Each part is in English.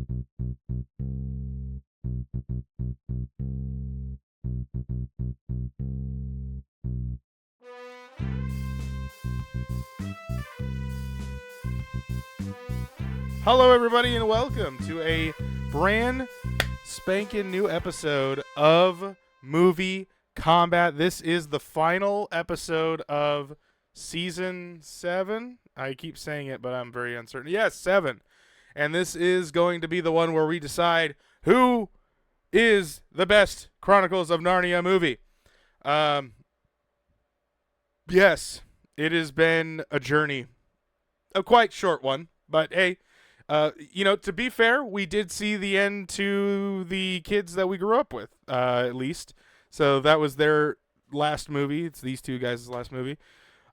Hello, everybody, and welcome to a brand spanking new episode of MovieKombat. This is the final episode of Season 7. I keep saying it, but I'm very uncertain. Yes, 7. And this is going to be the one where we decide who is the best Chronicles of Narnia movie. Yes, it has been a journey. A quite short one, but hey. To be fair, we did see the end to the kids that we grew up with, at least. So that was their last movie. It's these two guys' last movie.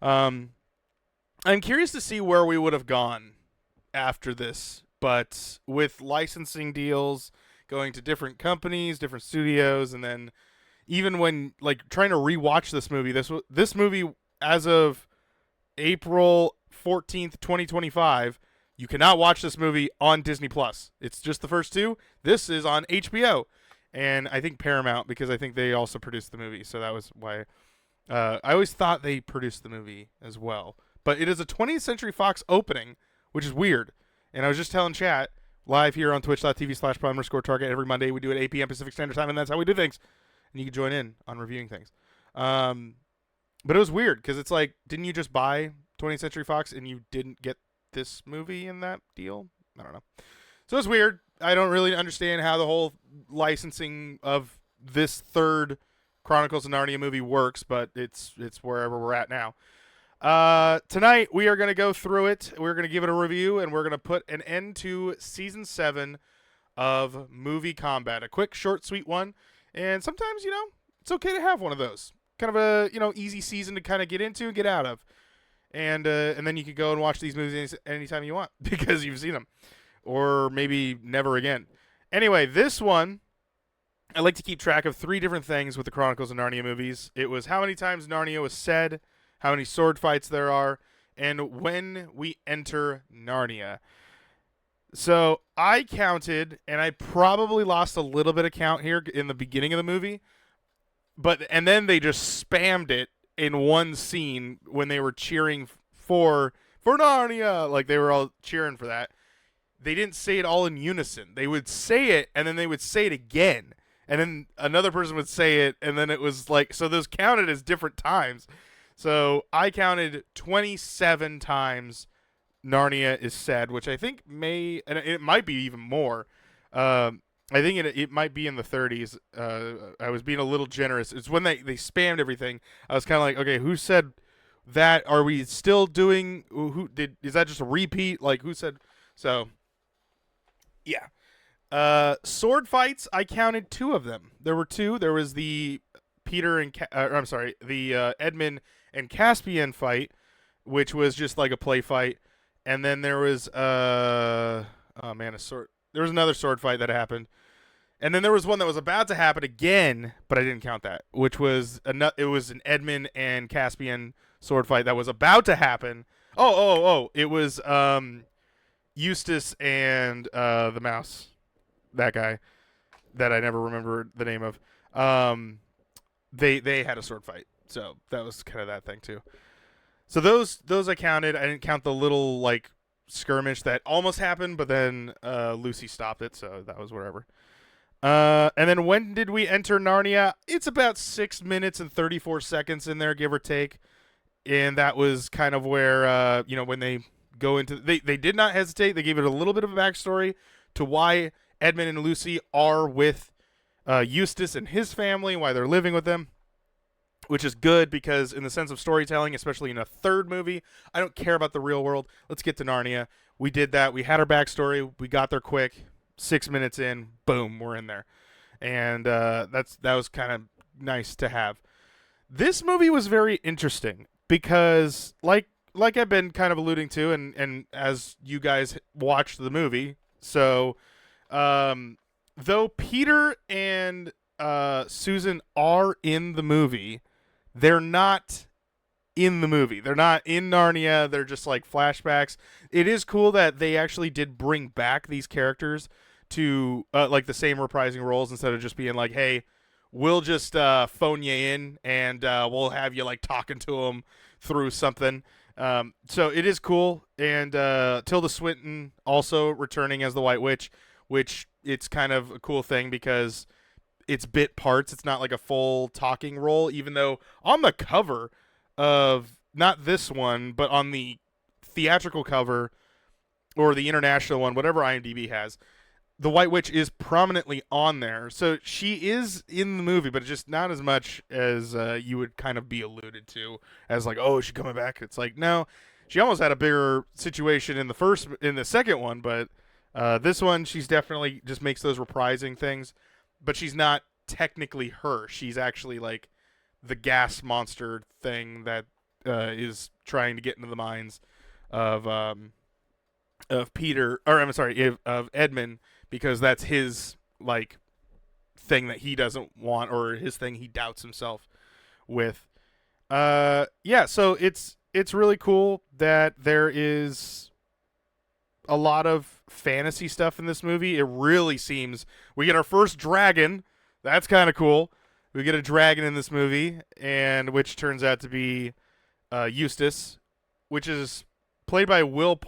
I'm curious to see where we would have gone after this, but with licensing deals, going to different companies, different studios, and then even when trying to rewatch this movie, this movie as of April 14th, 2025. You cannot watch this movie on Disney Plus. It's just the first two. This is on HBO, and I think Paramount, because I think they also produced the movie. So that was why I always thought they produced the movie as well. But it is a 20th Century Fox opening, which is weird. And I was just telling chat live here on twitch.tv/Primal Target every Monday. We do it at 8 p.m. Pacific Standard Time, and that's how we do things. And you can join in on reviewing things. But it was weird because it's like, didn't you just buy 20th Century Fox and you didn't get this movie in that deal? I don't know. So it's weird. I don't really understand how the whole licensing of this third Chronicles of Narnia movie works, but it's wherever we're at now. Tonight we are going to go through it. We're going to give it a review, and we're going to put an end to Season 7 of MovieKombat. A quick, short, sweet one. And sometimes, it's okay to have one of those. Kind of a, easy season to kind of get into and get out of. And then you can go and watch these movies anytime you want because you've seen them. Or maybe never again. Anyway, this one, I like to keep track of 3 different things with the Chronicles of Narnia movies. It was how many times Narnia was said, how many sword fights there are, and when we enter Narnia. So I counted, and I probably lost a little bit of count here in the beginning of the movie. And then they just spammed it in one scene when they were cheering for Narnia. Like, they were all cheering for that. They didn't say it all in unison. They would say it, and then they would say it again. And then another person would say it, and then it was like, so those counted as different times. So I counted 27 times Narnia is said, which I think and it might be even more. I think it might be in the 30s. I was being a little generous. It's when they spammed everything. I was kind of like, okay, who said that? Are we still doing? Is that just a repeat? Like, who said? So, yeah. Sword fights. I counted 2 of them. There were 2. There was the the Edmund and Caspian fight, which was just like a play fight, and then there was a sword. There was another sword fight that happened. And then there was one that was about to happen again, but I didn't count that, which was it was an Edmund and Caspian sword fight that was about to happen. It was Eustace and the mouse, that guy that I never remember the name of. They had a sword fight, so that was kind of that thing too. So those I counted. I didn't count the little skirmish that almost happened, but then Lucy stopped it, so that was whatever. And then when did we enter Narnia? It's about 6 minutes and 34 seconds in there, give or take. And that was kind of where, when they go into... They did not hesitate. They gave it a little bit of a backstory to why Edmund and Lucy are with Eustace and his family, why they're living with them. Which is good because in the sense of storytelling, especially in a third movie, I don't care about the real world. Let's get to Narnia. We did that. We had our backstory. We got there quick. 6 minutes in, boom, we're in there. And that was kind of nice to have. This movie was very interesting because, like I've been kind of alluding to, and as you guys watched the movie, so though Peter and Susan are in the movie, they're not in the movie. They're not in Narnia. They're just like flashbacks. It is cool that they actually did bring back these characters to like the same reprising roles instead of just being like, hey, we'll just phone you in and we'll have you like talking to him through something. So it is cool, and Tilda Swinton also returning as the White Witch, which it's kind of a cool thing because it's bit parts. It's not like a full talking role, even though on the cover of not this one, but on the theatrical cover or the international one, whatever IMDb has, the White Witch is prominently on there. So she is in the movie, but just not as much as you would kind of be alluded to as like, oh, is she coming back? It's like, no, she almost had a bigger situation in the second one, but this one, she's definitely just makes those reprising things, but she's not technically her. She's actually like the gas monster thing that is trying to get into the minds of Peter, or I'm sorry, of Edmund, because that's his like thing that he doesn't want, or his thing he doubts himself with. Yeah, so it's really cool that there is a lot of fantasy stuff in this movie. It really seems we get our first dragon. That's kind of cool. We get a dragon in this movie, and which turns out to be Eustace, which is played by Will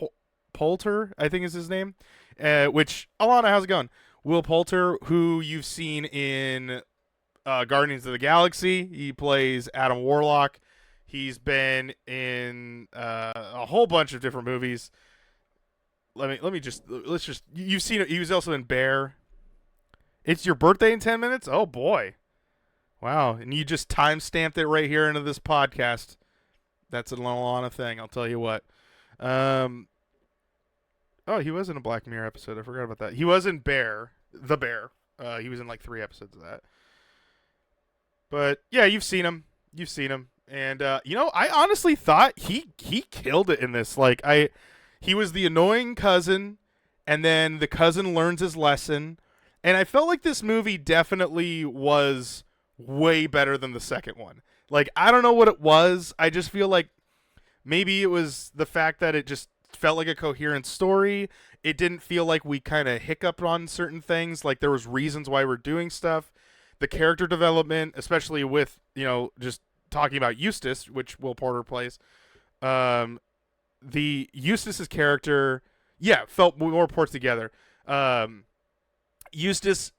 Poulter, I think is his name. Which, Alana, how's it going? Will Poulter, who you've seen in Guardians of the Galaxy. He plays Adam Warlock. He's been in a whole bunch of different movies. You've seen it. He was also in Bear. It's your birthday in 10 minutes? Oh boy. Wow. And you just time stamped it right here into this podcast. That's an Alana thing, I'll tell you what. Oh, he was in a Black Mirror episode. I forgot about that. He was in Bear, The Bear. He was in like 3 episodes of that. But yeah, you've seen him. And I honestly thought he killed it in this. Like he was the annoying cousin, and then the cousin learns his lesson. And I felt like this movie definitely was way better than the second one. Like, I don't know what it was. I just feel like maybe it was the fact that it just felt like a coherent story. It didn't feel like we kind of hiccuped on certain things. Like, there was reasons why we're doing stuff. The character development, especially with, just talking about Eustace, which Will Porter plays. The Eustace's character, felt more put together. Eustace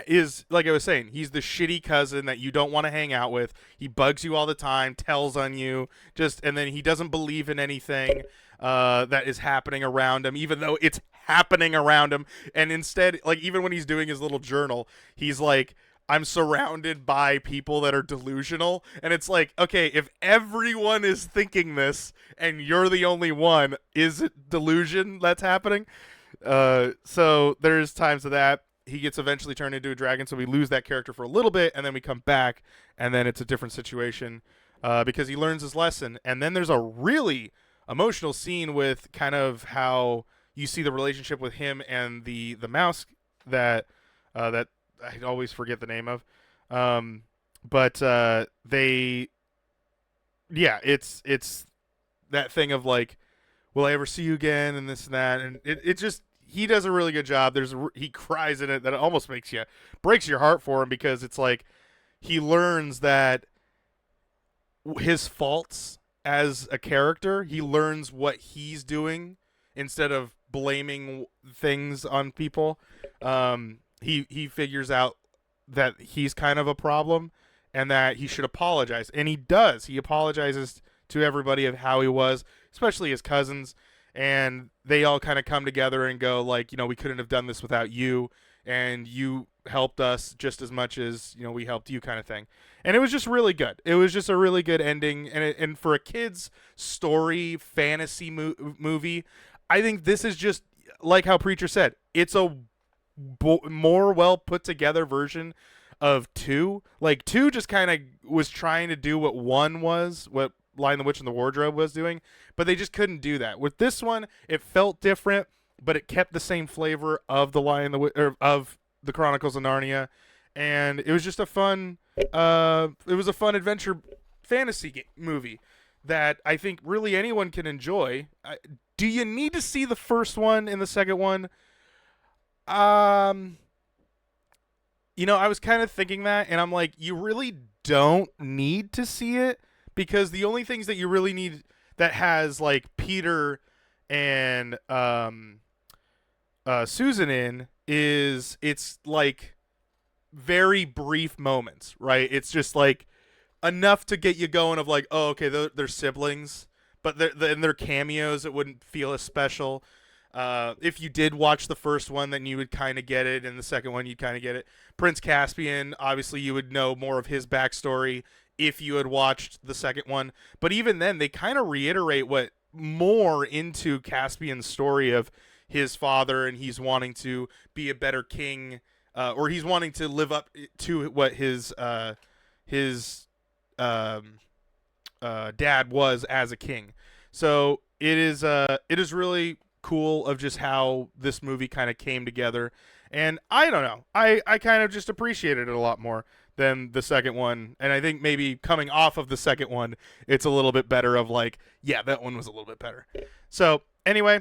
is, like I was saying, he's the shitty cousin that you don't want to hang out with. He bugs you all the time, tells on you, and then he doesn't believe in anything that is happening around him, even though it's happening around him. And instead, like, even when he's doing his little journal, he's like, I'm surrounded by people that are delusional. And it's like, okay, if everyone is thinking this and you're the only one, is it delusion that's happening? So there's times of that. He gets eventually turned into a dragon, so we lose that character for a little bit, and then we come back, and then it's a different situation because he learns his lesson. And then there's a really emotional scene with kind of how you see the relationship with him and the mouse that I always forget the name of. But it's that thing of like, will I ever see you again, and this and that, and it just, he does a really good job. He cries in it that it almost breaks your heart for him, because it's like he learns that his faults as a character, he learns what he's doing instead of blaming things on people. He figures out that he's kind of a problem and that he should apologize, and he does. He apologizes to everybody of how he was, especially his cousins. And they all kind of come together and go like, we couldn't have done this without you, and you helped us just as much as, we helped you, kind of thing. And it was just really good. It was just a really good ending. And for a kid's story fantasy movie, I think this is just like how Preacher said, it's a more well put together version of 2. Like 2 just kind of was trying to do what 1 was, what Lion, the Witch, and the Wardrobe was doing, but they just couldn't do that. With this one, it felt different, but it kept the same flavor of the Lion, of the Chronicles of Narnia, and it was just a fun. It was a fun adventure fantasy movie that I think really anyone can enjoy. Do you need to see the first one and the second one? Um, I was kind of thinking that, and I'm like, you really don't need to see it because the only things that you really need that has like Peter and Susan in is it's like very brief moments, right? It's just like enough to get you going of like, oh, okay, they're siblings, but in their cameos, it wouldn't feel as special. If you did watch the first one, then you would kind of get it, and the second one, you'd kind of get it. Prince Caspian, obviously, you would know more of his backstory if you had watched the second one. But even then, they kind of reiterate what more into Caspian's story of his father, and he's wanting to be a better king, or he's wanting to live up to what his dad was as a king. So it is really cool of just how this movie kind of came together. And I don't know. I kind of just appreciated it a lot more than the second one. And I think maybe coming off of the second one, it's a little bit better of like, yeah, that one was a little bit better. So anyway,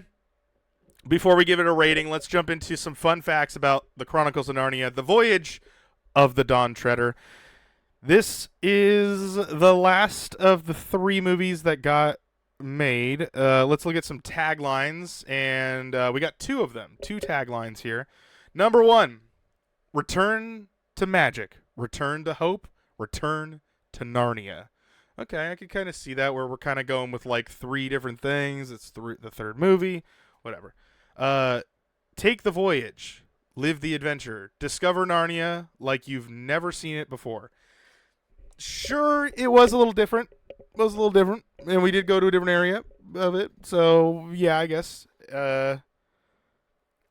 before we give it a rating, let's jump into some fun facts about the Chronicles of Narnia, the Voyage of the Dawn Treader. This is the last of the 3 movies that got made. Let's look at some taglines, and we got 2 of them. 2 taglines here. Number 1, return to magic, return to hope, return to Narnia. Okay, I can kind of see that where we're kind of going with like 3 different things. It's the third movie, whatever. Take the voyage, live the adventure, discover Narnia like you've never seen it before. Sure, it was a little different. And we did go to a different area of it. So yeah, I guess.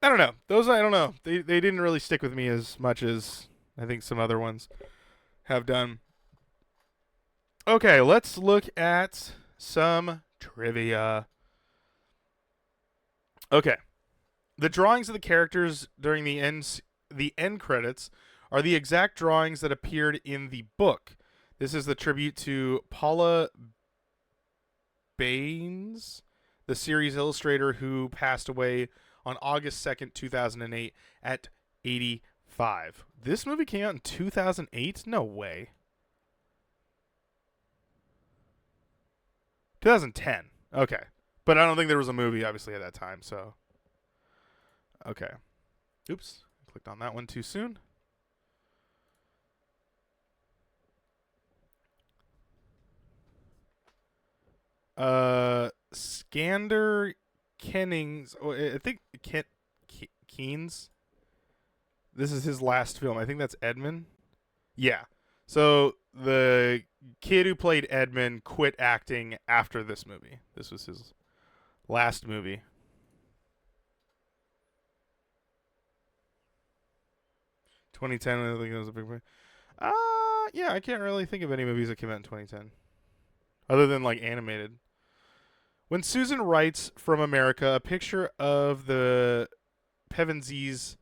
I don't know. Those I don't know. They didn't really stick with me as much as I think some other ones have done. Okay, let's look at some trivia. Okay, the drawings of the characters during the end credits are the exact drawings that appeared in the book. This is the tribute to Paula Baines, the series illustrator who passed away on August 2nd, 2008 at 85. This movie came out in 2008? No way. 2010. Okay. But I don't think there was a movie, obviously, at that time, so. Okay. Oops. Clicked on that one too soon. Skander Kennings. Oh, I think Keynes. This is his last film. I think that's Edmund. Yeah. So the kid who played Edmund quit acting after this movie. This was his last movie. I think it was a big movie. Yeah, I can't really think of any movies that came out in 2010. Other than like animated. When Susan writes from America, a picture of the Pevensies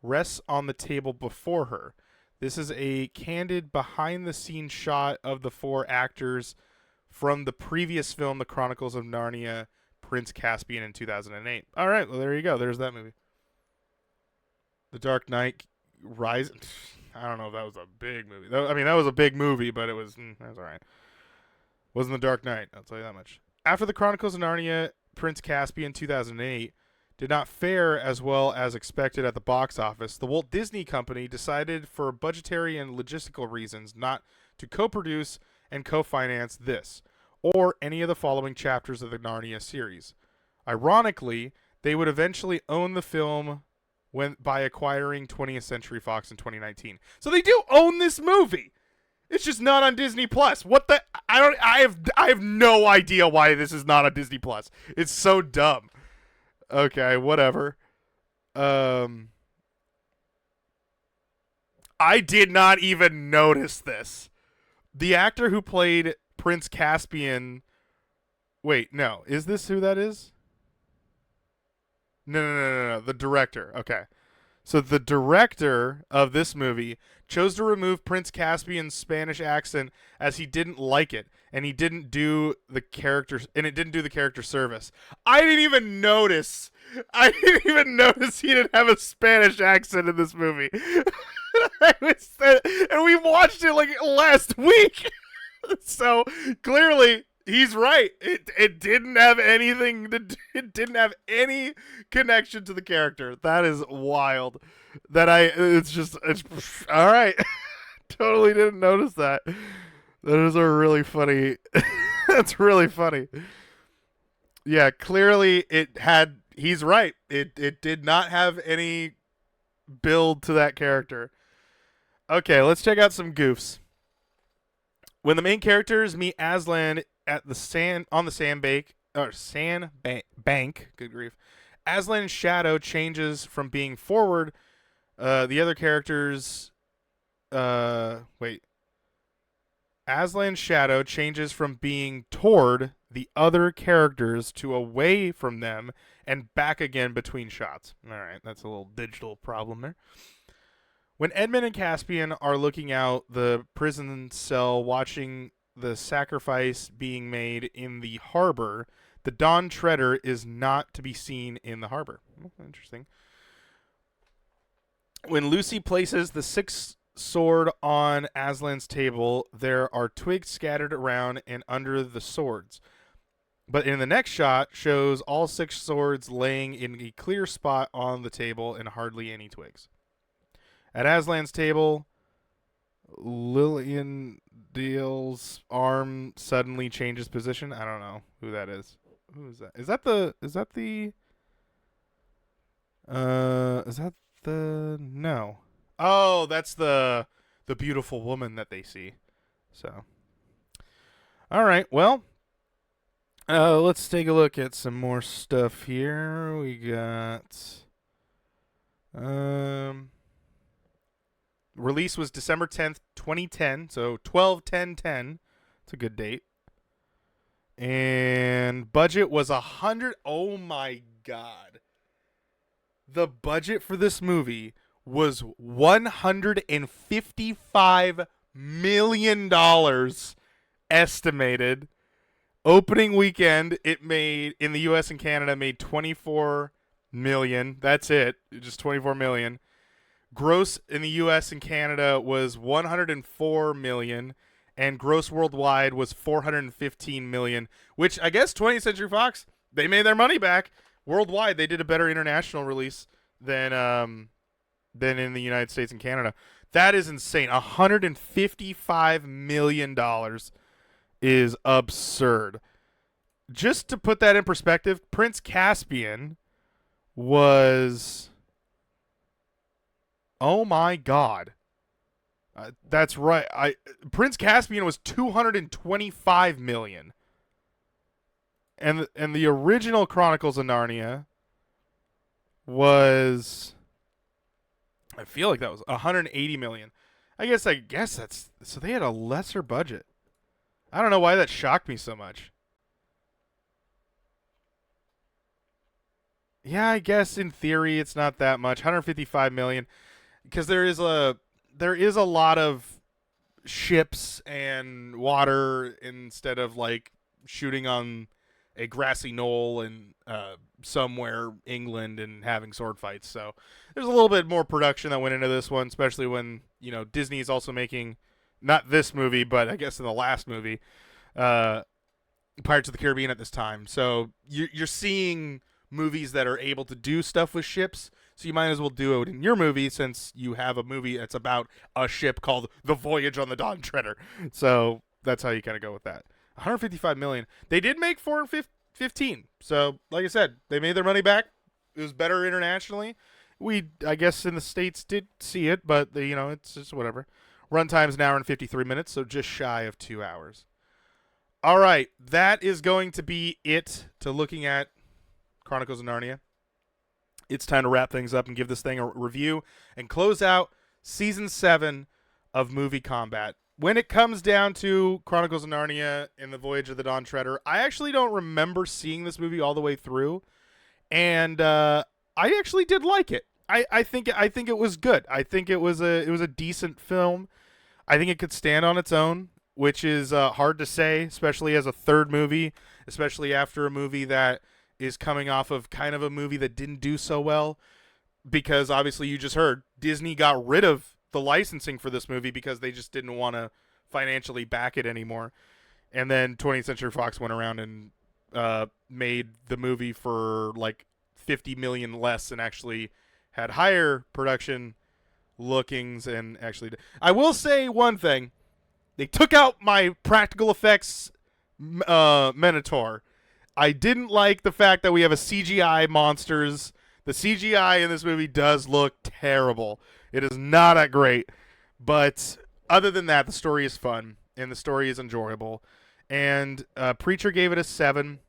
rests on the table before her. This is a candid behind-the-scenes shot of the 4 actors from the previous film, The Chronicles of Narnia, Prince Caspian in 2008. All right, well, there you go. There's that movie. The Dark Knight Rise. I don't know if that was a big movie. I mean, that was a big movie, but it was that was all right. Wasn't The Dark Knight, I'll tell you that much. After The Chronicles of Narnia, Prince Caspian 2008 did not fare as well as expected at the box office, the Walt Disney Company decided for budgetary and logistical reasons not to co-produce and co-finance this, or any of the following chapters of the Narnia series. Ironically, they would eventually own the film by acquiring 20th Century Fox in 2019. So they do own this movie! It's just not on Disney Plus. What the? I have no idea why this is not on Disney Plus. It's so dumb. Okay, whatever. I did not even notice this. The actor who played Prince Caspian. Wait, no. Is this who that is? No. The director. Okay. So the director of this movie chose to remove Prince Caspian's Spanish accent as he didn't like it, and he didn't do the character, and it didn't do the character service. I didn't even notice. I didn't even notice he didn't have a Spanish accent in this movie. And we watched it like last week. So clearly he's right. It didn't have anything to do, it didn't have any connection to the character. That is wild. It's all right. Totally didn't notice that. That is a really funny. That's really funny. Yeah, clearly he's right. It did not have any build to that character. Okay, let's check out some goofs. When the main characters meet Aslan at the sandbank, good grief, Aslan's shadow changes from being forward. The other characters, Aslan's shadow changes from being toward the other characters to away from them and back again between shots. All right, that's a little digital problem there. When Edmund and Caspian are looking out the prison cell watching the sacrifice being made in the harbor, the Dawn Treader is not to be seen in the harbor. Interesting. When Lucy places the sixth sword on Aslan's table, there are twigs scattered around and under the swords. But in the next shot, shows all six swords laying in a clear spot on the table and hardly any twigs. At Aslan's table, Lillian Deal's arm suddenly changes position. I don't know who that is. Who is that? Is that no. Oh, that's the beautiful woman that they see. So, all right. Well, let's take a look at some more stuff here. We got release was December 10th, 2010, so 12/10/10. It's a good date. And budget was 100. Oh my god. The budget for this movie was $155 million estimated. Opening weekend, it made in the US and Canada made 24 million. That's it. Just 24 million. Gross in the US and Canada was 104 million, and gross worldwide was 415 million, which I guess 20th Century Fox, they made their money back. Worldwide, they did a better international release than in the United States and Canada. That is insane. $155 million is absurd. Just to put that in perspective, Prince Caspian was... Oh my god. That's right. Prince Caspian was 225 million. And the original Chronicles of Narnia was, I feel like that was 180 million. I guess that's, so they had a lesser budget. I don't know why that shocked me so much. Yeah, I guess in theory it's not that much. 155 million. Because there is a lot of ships and water instead of like shooting on a grassy knoll in somewhere England and having sword fights. So there's a little bit more production that went into this one, especially when Disney is also making not this movie, but I guess in the last movie, Pirates of the Caribbean at this time. So you're seeing movies that are able to do stuff with ships. So you might as well do it in your movie since you have a movie that's about a ship called The Voyage on the Dawn Treader. So that's how you kind of go with that. 155 million. They did make 415. So like I said, they made their money back. It was better internationally. We, I guess, in the States did see it, but it's just whatever. Runtime's an hour and 53 minutes, so just shy of 2 hours. All right, that is going to be it to looking at Chronicles of Narnia. It's time to wrap things up and give this thing a review and close out Season 7 of MovieKombat. When it comes down to Chronicles of Narnia and the Voyage of the Dawn Treader, I actually don't remember seeing this movie all the way through, and I actually did like it. I think it was good. I think it was a decent film. I think it could stand on its own, which is hard to say, especially as a third movie, especially after a movie that is coming off of kind of a movie that didn't do so well. Because obviously, you just heard Disney got rid of the licensing for this movie because they just didn't want to financially back it anymore. And then 20th Century Fox went around and made the movie for like 50 million less and actually had higher production lookings and actually I will say one thing. They took out my practical effects Minotaur. I didn't like the fact that we have a CGI monsters. The CGI in this movie does look terrible. It is not that great. But other than that, the story is fun and the story is enjoyable. And Preacher gave it a 7.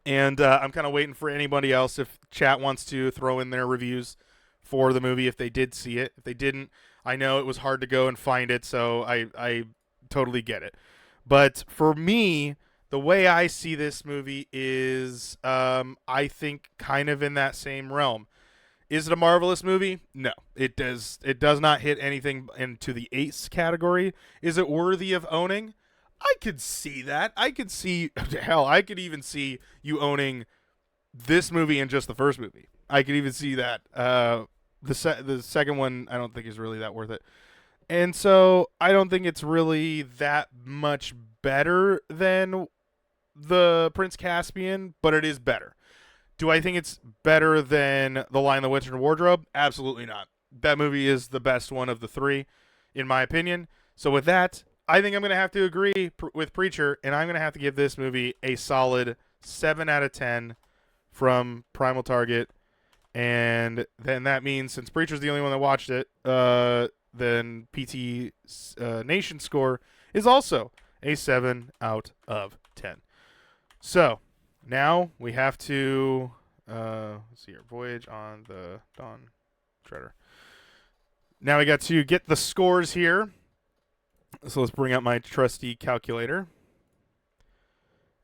And I'm kind of waiting for anybody else if chat wants to throw in their reviews for the movie if they did see it. If they didn't, I know it was hard to go and find it, so I totally get it. But for me, the way I see this movie is I think kind of in that same realm. Is it a marvelous movie? No. It does not hit anything into the ace category. Is it worthy of owning? I could see that. I could see, hell, I could even see you owning this movie and just the first movie. I could even see that. The second one, I don't think is really that worth it. And so I don't think it's really that much better than the Prince Caspian, but it is better. Do I think it's better than The Lion, the Witch, and the Wardrobe? Absolutely not. That movie is the best one of the three, in my opinion. So with that, I think I'm going to have to agree with Preacher, and I'm going to have to give this movie a solid 7 out of 10 from Primal Target. And then that means, since Preacher's the only one that watched it, then PT Nation score is also a 7 out of 10. So now we have to let's see here. Voyage on the Dawn Treader. Now we got to get the scores here. So let's bring up my trusty calculator.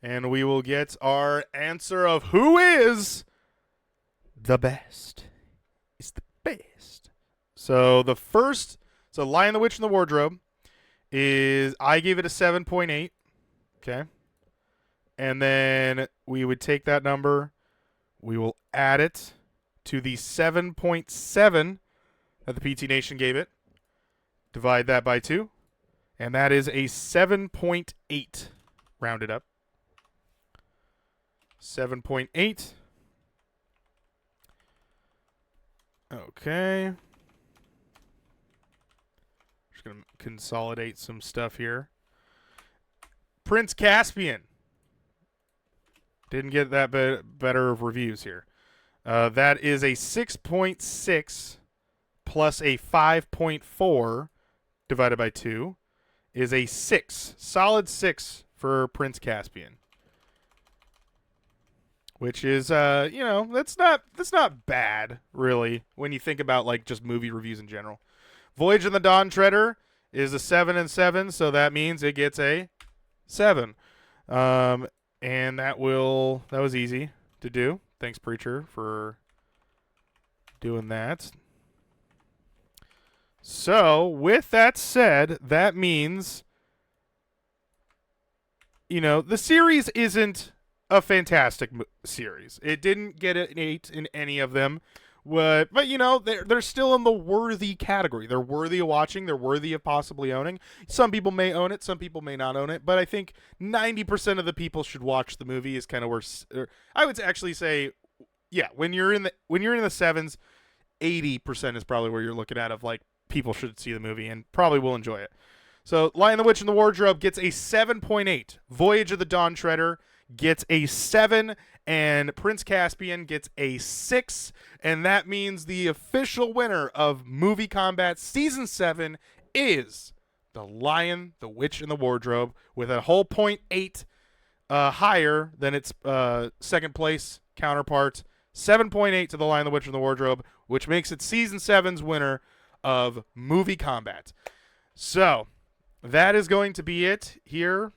And we will get our answer of who is the best. It's the best. So the first, Lion, the Witch, and the Wardrobe is, I gave it a 7.8. Okay. And then we would take that number, we will add it to the 7.7 that the PT Nation gave it. Divide that by 2. And that is a 7.8 rounded up. 7.8. Okay. Just going to consolidate some stuff here. Prince Caspian. Didn't get that better of reviews here. That is a 6.6 plus a 5.4 divided by 2 is a 6. Solid 6 for Prince Caspian. Which is, that's not bad, really, when you think about, like, just movie reviews in general. Voyage of the Dawn Treader is a 7 and 7, so that means it gets a 7. And that was easy to do. Thanks, Preacher, for doing that. So, with that said, that means, the series isn't a fantastic series. It didn't get an 8 in any of them. But they're still in the worthy category. They're worthy of watching. They're worthy of possibly owning. Some people may own it. Some people may not own it. But I think 90% of the people should watch the movie. Is kind of where I would actually say, yeah, when you're in the 7s, 80% is probably where you're looking at of like people should see the movie and probably will enjoy it. So Lion, the Witch, and the Wardrobe gets a 7.8. Voyage of the Dawn Treader gets a 7, and Prince Caspian gets a 6, and that means the official winner of MovieKombat Season 7 is The Lion, the Witch, and the Wardrobe, with a whole 0.8 higher than its second place counterpart. 7.8 to The Lion, the Witch, and the Wardrobe, which makes it Season 7's winner of MovieKombat. So, that is going to be it here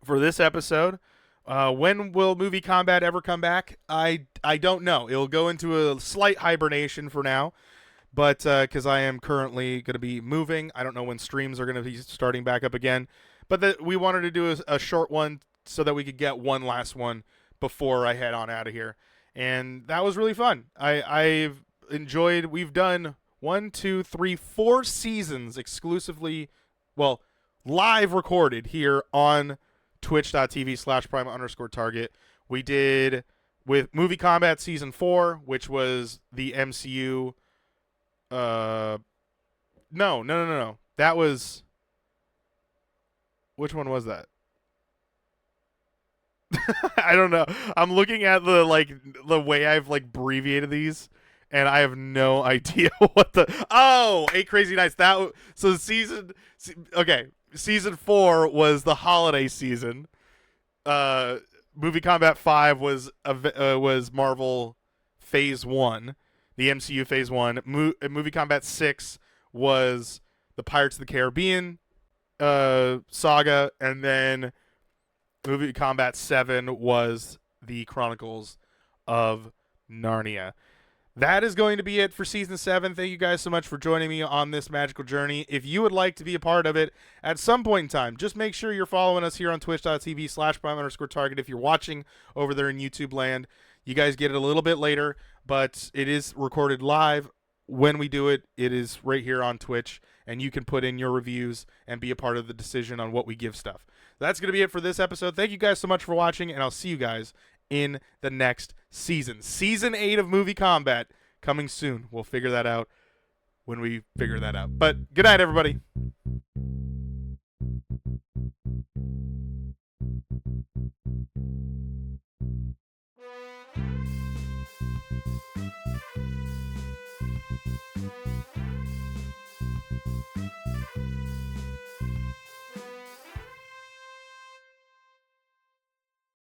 for this episode. When will MovieKombat ever come back? I don't know. It'll go into a slight hibernation for now, but because I am currently going to be moving, I don't know when streams are going to be starting back up again. But we wanted to do a short one so that we could get one last one before I head on out of here, and that was really fun. I've enjoyed. We've done 4 seasons exclusively, well, live recorded here on twitch.tv/prime_target. We did with MovieKombat Season 4, which was the MCU. No. That was. Which one was that? I don't know. I'm looking at the way I've abbreviated these, and I have no idea what the. Oh, 8 Crazy Nights. Okay. Season 4 was the holiday season. MovieKombat 5 was Marvel Phase 1, the MCU Phase 1. MovieKombat 6 was the Pirates of the Caribbean saga, and then MovieKombat 7 was the Chronicles of Narnia. That is going to be it for Season 7. Thank you guys so much for joining me on this magical journey. If you would like to be a part of it at some point in time, just make sure you're following us here on twitch.tv/prime_target. If you're watching over there in YouTube land, you guys get it a little bit later, but it is recorded live. When we do it, it is right here on Twitch, and you can put in your reviews and be a part of the decision on what we give stuff. That's going to be it for this episode. Thank you guys so much for watching, and I'll see you guys in the next season. Season 8 of MovieKombat coming soon. We'll figure that out when we figure that out. But good night, everybody.